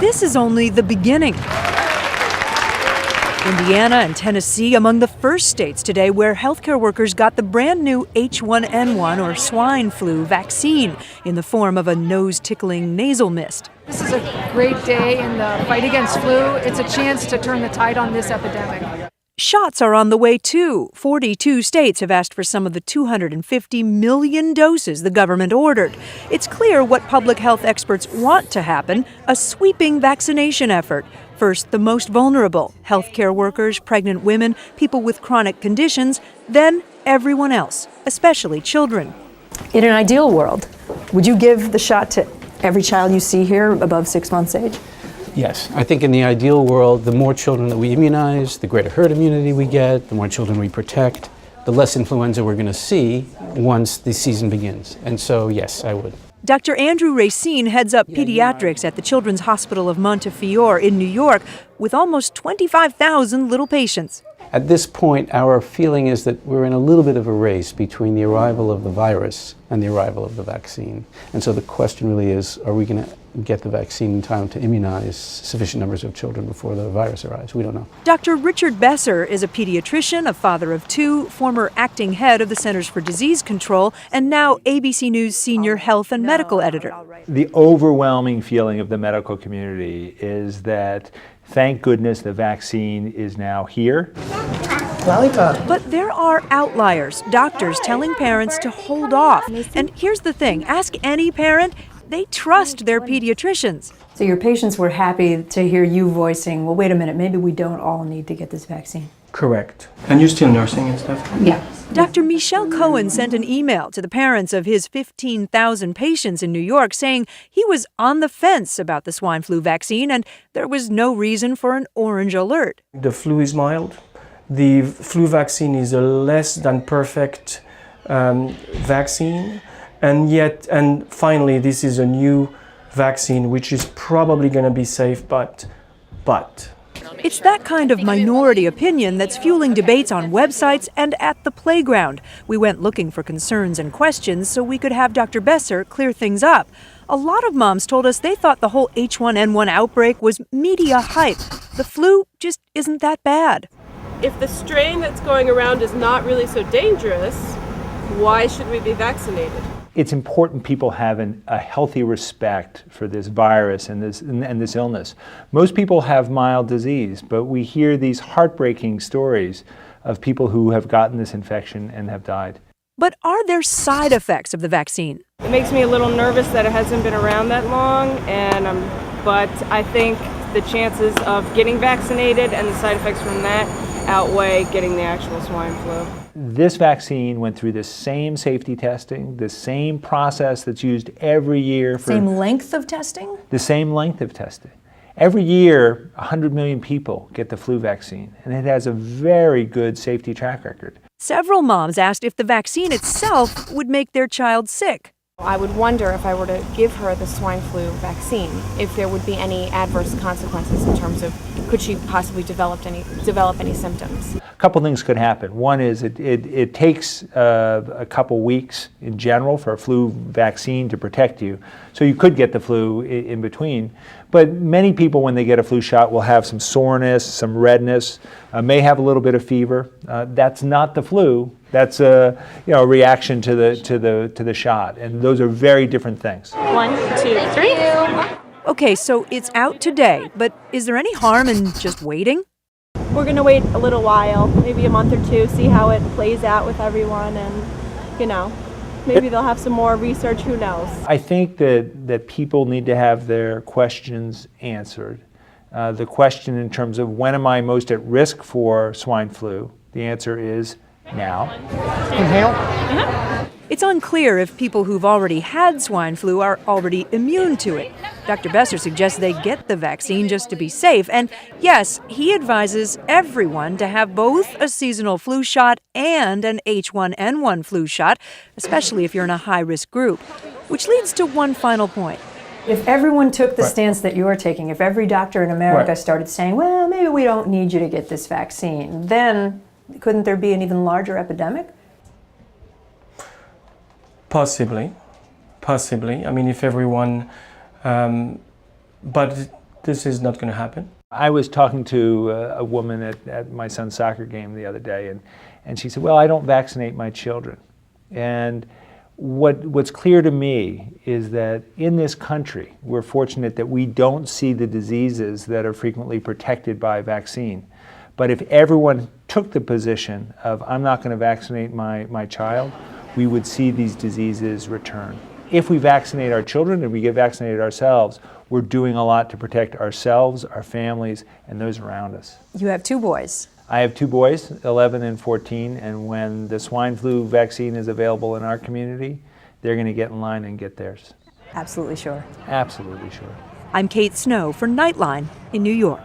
this is only the beginning. Indiana and Tennessee among the first states today where healthcare workers got the brand new H1N1 or swine flu vaccine in the form of a nose-tickling nasal mist. This is a great day in the fight against flu. It's a chance to turn the tide on this epidemic. Shots are on the way, too. 42 states have asked for some of the 250 million doses the government ordered. It's clear what public health experts want to happen, a sweeping vaccination effort. First, the most vulnerable, healthcare workers, pregnant women, people with chronic conditions, then everyone else, especially children. In an ideal world, would you give the shot to every child you see here above 6 months age? Yes, I think in the ideal world, the more children that we immunize, the greater herd immunity we get, the more children we protect, the less influenza we're going to see once the season begins. And so, yes, I would. Dr. Andrew Racine heads up pediatrics at the Children's Hospital of Montefiore in New York with almost 25,000 little patients. At this point, our feeling is that we're in a little bit of a race between the arrival of the virus and the arrival of the vaccine. And so the question really is, are we going to get the vaccine in time to immunize sufficient numbers of children before the virus arrives? We don't know. Dr. Richard Besser is a pediatrician, a father of two, former acting head of the Centers for Disease Control, and now ABC News senior health and medical editor. The overwhelming feeling of the medical community is that, thank goodness, the vaccine is now here. Lollipop. But there are outliers, doctors telling parents to hold off. And here's the thing, ask any parent, they trust their pediatricians. So your patients were happy to hear you voicing, well, wait a minute, maybe we don't all need to get this vaccine. Correct. And you're still nursing and stuff? Yeah. Dr. Michelle Cohen sent an email to the parents of his 15,000 patients in New York saying he was on the fence about the swine flu vaccine and there was no reason for an orange alert. The flu is mild. The flu vaccine is a less than perfect vaccine. And finally, this is a new vaccine which is probably going to be safe, but. It's that kind of minority opinion that's fueling debates on websites and at the playground. We went looking for concerns and questions so we could have Dr. Besser clear things up. A lot of moms told us they thought the whole H1N1 outbreak was media hype. The flu just isn't that bad. If the strain that's going around is not really so dangerous, why should we be vaccinated? It's important people have a healthy respect for this virus and this illness. Most people have mild disease, but we hear these heartbreaking stories of people who have gotten this infection and have died. But are there side effects of the vaccine? It makes me a little nervous that it hasn't been around that long, but I think the chances of getting vaccinated and the side effects from that outweigh getting the actual swine flu. This vaccine went through the same safety testing, the same process that's used every year. Same length of testing? The same length of testing. Every year, 100 million people get the flu vaccine, and it has a very good safety track record. Several moms asked if the vaccine itself would make their child sick. I would wonder if I were to give her the swine flu vaccine, if there would be any adverse consequences in terms of could she possibly develop any symptoms. A couple things could happen. One is it takes a couple weeks in general for a flu vaccine to protect you, so you could get the flu in between. But many people, when they get a flu shot, will have some soreness, some redness, may have a little bit of fever. That's not the flu. That's a reaction to the shot, and those are very different things. 1, 2, 3. Okay, so it's out today, but is there any harm in just waiting? We're going to wait a little while, maybe a month or two, see how it plays out with everyone, and maybe they'll have some more research, who knows. I think that people need to have their questions answered. The question in terms of when am I most at risk for swine flu, the answer is now. Inhale. It's unclear if people who've already had swine flu are already immune to it. Dr. Besser suggests they get the vaccine just to be safe. And yes, he advises everyone to have both a seasonal flu shot and an H1N1 flu shot, especially if you're in a high-risk group. Which leads to one final point. If everyone took the stance that you're taking, if every doctor in America started saying, well, maybe we don't need you to get this vaccine, then couldn't there be an even larger epidemic? Possibly. I mean, if everyone, but this is not going to happen. I was talking to a woman at my son's soccer game the other day, and she said, well, I don't vaccinate my children. And what's clear to me is that in this country, we're fortunate that we don't see the diseases that are frequently protected by vaccine. But if everyone took the position of, I'm not going to vaccinate my child, we would see these diseases return. If we vaccinate our children and we get vaccinated ourselves, we're doing a lot to protect ourselves, our families, and those around us. You have 2 boys. I have 2 boys, 11 and 14, and when the swine flu vaccine is available in our community, they're going to get in line and get theirs. Absolutely sure. Absolutely sure. I'm Kate Snow for Nightline in New York.